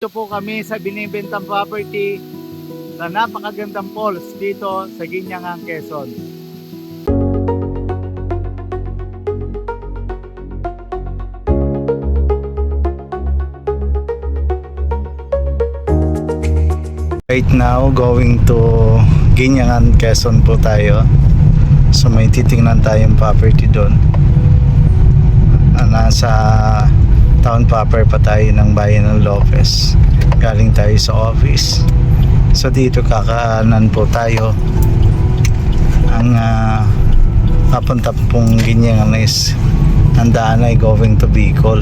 Ito po kami sa binibentang property na napakagandang falls dito sa Ginyangan, Quezon. Right now, going to Ginyangan, Quezon po tayo. So may titingnan tayong property doon. Nasa town proper pa tayo ng bayan ng Lopez. Galing tayo sa office. So dito kakaanan po tayo. Ang papunta pong Ginyangan is ang daan ay going to Bicol.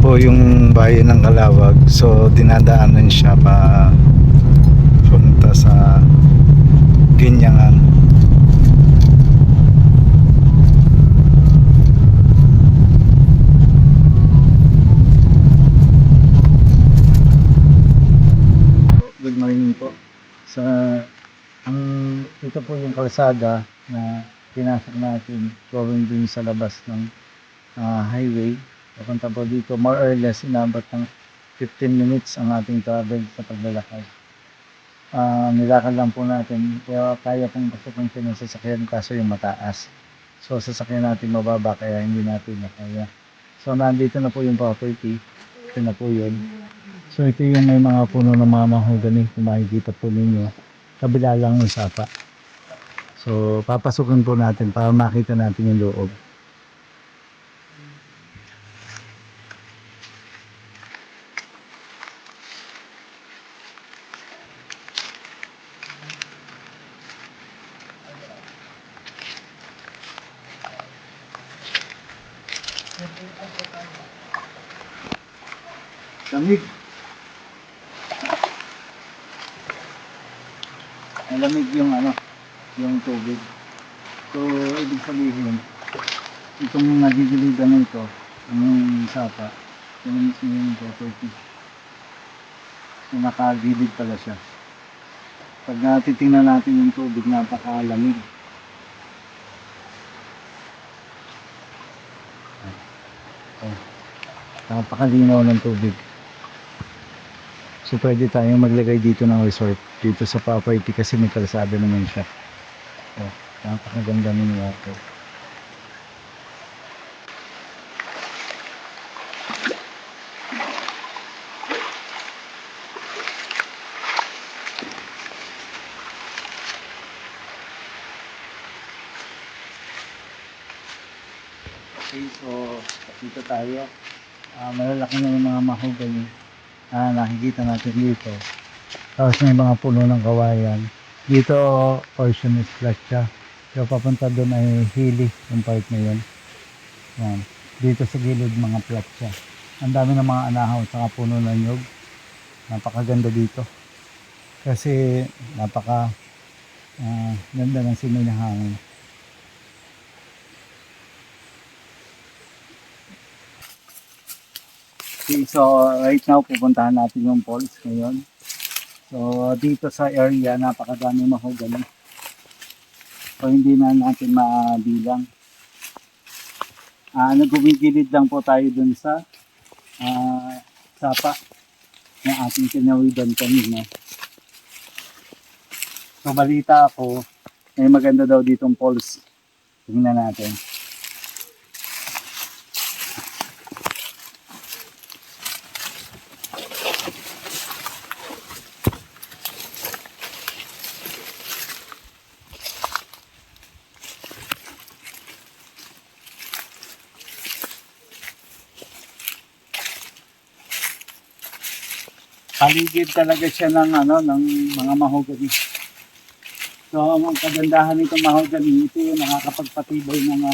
Po yung bayan ng Calawag, so dinadaanan siya pa punta sa Ginyangan. Good morning po. Ito po yung kalsada na pinasok natin going dun sa labas ng highway. Papunta po dito, more or less inabot ng 15 minutes ang ating travel sa paglalakad. Nilakad lang po natin, kaya pong pasukin siya ng sasakyan kaso yung mataas. So sasakyan natin mababa kaya hindi natin kaya. So nandito na po yung property, ito na po yun. So ito yung may mga puno ng mga mahogany, kung makikita po ninyo, kabila lang ng sapa. So papasukin po natin para makita natin yung loob. Lamig. Malamig yung yung tubig. So, ibig sabihin, itong nagigilidan nito, yung sapa, yung property. So, nakagilid pala siya. Pag natitingnan natin yung tubig, napakalamig. Napakalinaw ng tubig. So pwede tayong maglagay dito ng resort dito sa property kasi may kalsada naman siya. Oh, napakaganda ng water. Okay, so dito tayo. Malalaki na yung mga mahogany. Nakikita natin dito. Tapos may mga puno ng kawayan. Dito portion is flat siya. So papunta doon ay hilly yung part na yun. Yan. Dito sa gilid mga flat siya. Ang dami ng mga anahaw sa puno ng nyug. Napakaganda dito. Kasi ganda ng simoy na hangin. Okay, so right now pupuntahan natin yung falls ngayon. So dito sa area napakadami mahogany. So hindi na natin mabilang. Nagumigilid lang po tayo dun sa sapa na ating tinawidan kanina. So balita ako, may maganda daw ditong falls. Tingnan natin. Paligid talaga siya ng ng mga mahogany. So ang kagandahan nitong mahogany, ito yung nakakapagpatibay ng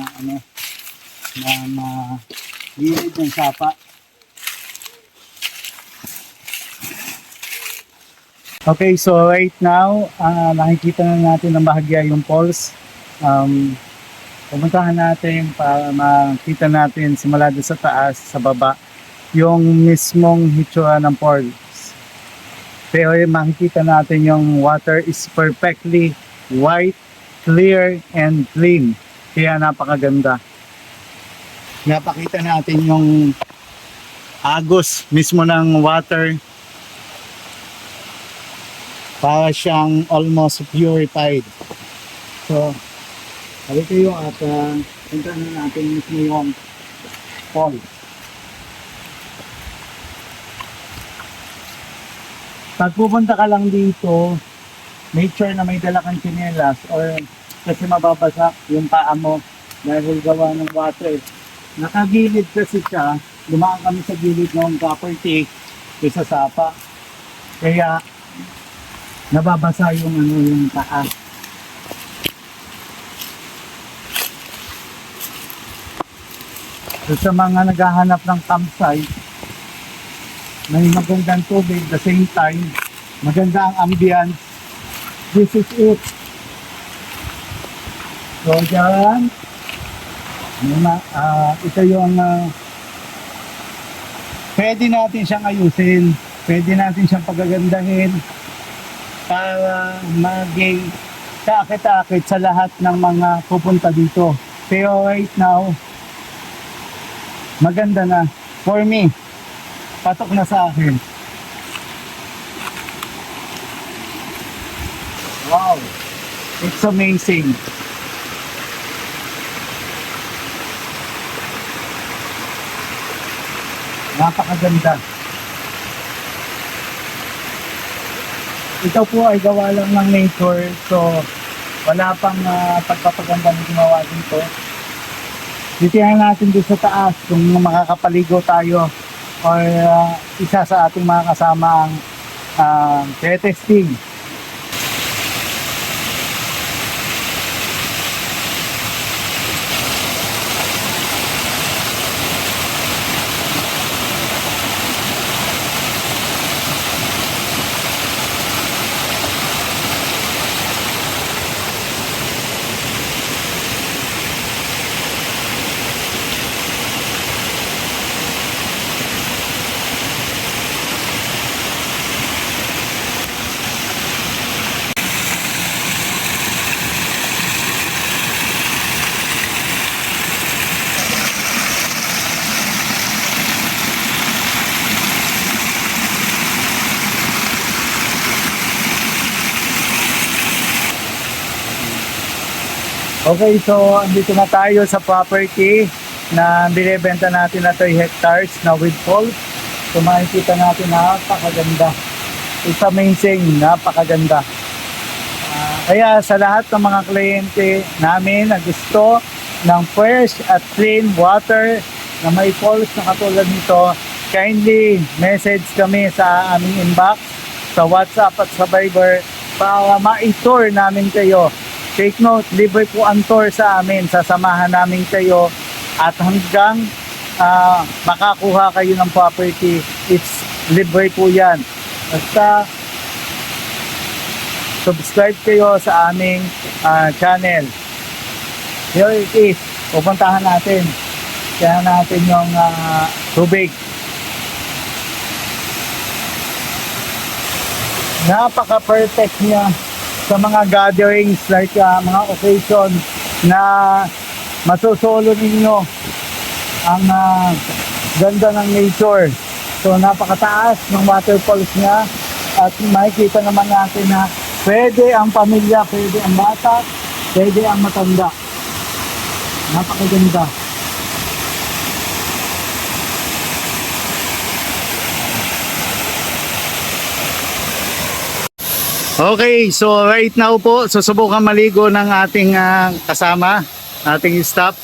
gilid ng sapa. Okay, so right now, nakikita na natin ng bahagya yung falls. Pumuntahan natin para makita natin simula doon sa taas, sa baba, yung mismong hitsura ng falls. Pero makikita natin yung water is perfectly white, clear, and clean. Kaya napakaganda. Napakita natin yung agos mismo ng water. Para siyang almost purified. So, sabi kayo at punta na natin mismo yung falls. Pag pupunta ka lang dito, make sure na may dala kang tsinelas or kasi mababasa yung paa mo dahil gawa ng water. Nakagilid kasi siya, dumaan kami sa gilid ng property sa sapa. Kaya nababasa yung yung paa. So, sa mga naghahanap ng campsite, may magandang tubig, the same time, maganda ang ambience. This is it. So, dyan, ito yung pwede natin siyang ayusin, pwede natin siyang pagagandahin para maging kaakit-akit sa lahat ng mga pupunta dito. Pero right now, maganda na. For me, patok na sa akin. Wow! It's amazing. Napakaganda. Ito po ay gawa lang ng nature. So, wala pang pagpapaganda na gumawa dito. Titihan natin dito sa taas kung makakapaligo tayo or isa sa ating mga kasama ang testing. Okay, so andito na tayo sa property na binibenta natin na 3 hectares na with falls. So makikita natin napakaganda. It's amazing, napakaganda. Kaya sa lahat ng mga kliyente namin na gusto ng fresh at clean water na may falls na katulad nito, kindly message kami sa aming inbox, sa WhatsApp at sa Viber para ma-tour namin kayo. Take note, libre po ang tour sa amin. Sasamahan namin kayo at hanggang makakuha kayo ng property, it's libre po yan. Basta subscribe kayo sa aming channel. Here it is. Pupuntahan natin. Kaya natin yung tubig. Napaka-perfect niya sa mga gatherings like mga occasion na masusolo ninyo ang ganda ng nature. So napakataas ng waterfalls niya at makikita naman natin na pwede ang pamilya, pwede ang bata, pwede ang matanda. Napakaganda. Okay, so right now po, susubukan maligo ng ating kasama, ating staff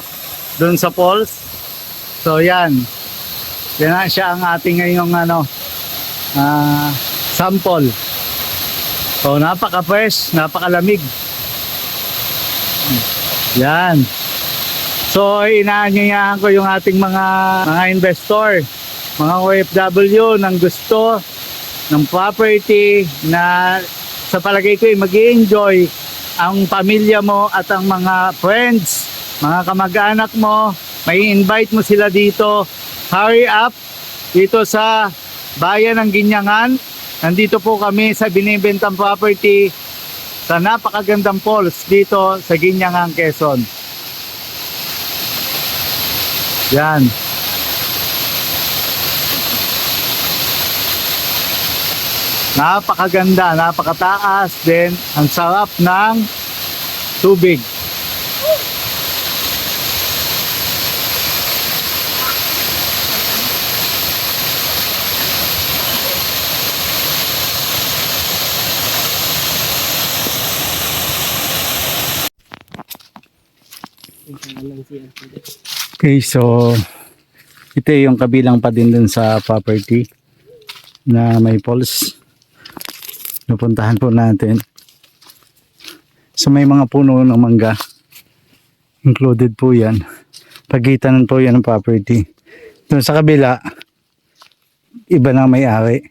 doon sa falls. So yan, yan siya ang ating ngayong sample. So napaka-fresh, napakalamig. Yan. So inaanyayahan ko yung ating mga investor, mga OFW nang gusto ng property na sa palagay ko mag-i-enjoy ang pamilya mo at ang mga friends, mga kamag-anak mo, may invite mo sila dito. Hurry up dito sa bayan ng Ginyangan. Nandito po kami sa binibentang property sa napakagandang falls dito sa Ginyangang, Quezon. Yan. Napakaganda, napakataas din. Ang sarap ng tubig. Okay, so ito yung kabilang pa din dun sa property na may falls. Napuntahan po natin. So may mga puno ng mangga. Included po yan. Pagitan po yan ng property. Doon sa kabila, iba na may-ari.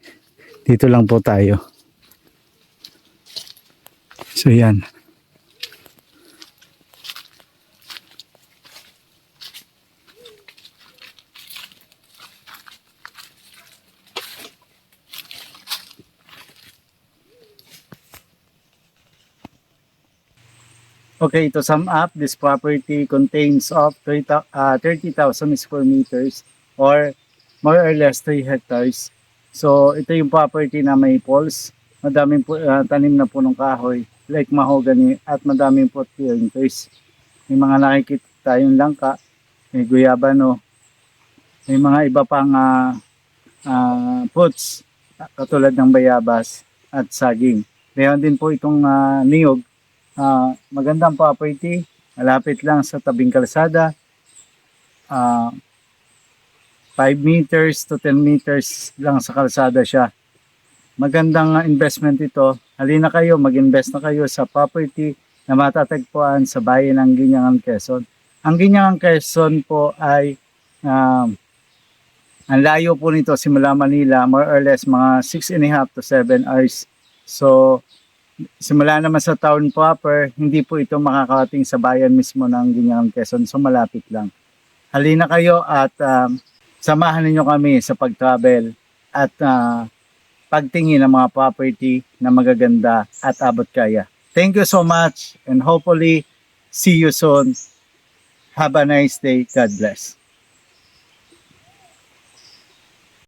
Dito lang po tayo. So yan. Okay, to sum up, this property contains of 30,000 square meters or more or less 3 hectares. So, ito yung property na may falls. Madaming tanim na punong kahoy, like mahogany, at madaming po clearing trees. May mga nakikita tayong langka, may guyabano, may mga iba pang fruits, katulad ng bayabas at saging. Mayroon din po itong niyog. Magandang property, malapit lang sa tabing kalsada, 5 meters to 10 meters lang sa kalsada siya. Magandang investment ito. Halina kayo, mag-invest na kayo sa property na matatagpuan sa bayan ng Ginyangang, Quezon. Ang Ginyangang, Quezon po ay ang layo po nito simula Manila, more or less mga 6.5 to 7 hours. So simula naman sa town proper, hindi po ito makakarating sa bayan mismo ng Ginyangang, Quezon. So malapit lang. Halina kayo at samahan niyo kami sa pag-travel at pagtingin ng mga property na magaganda at abot kaya. Thank you so much and hopefully see you soon. Have a nice day. God bless.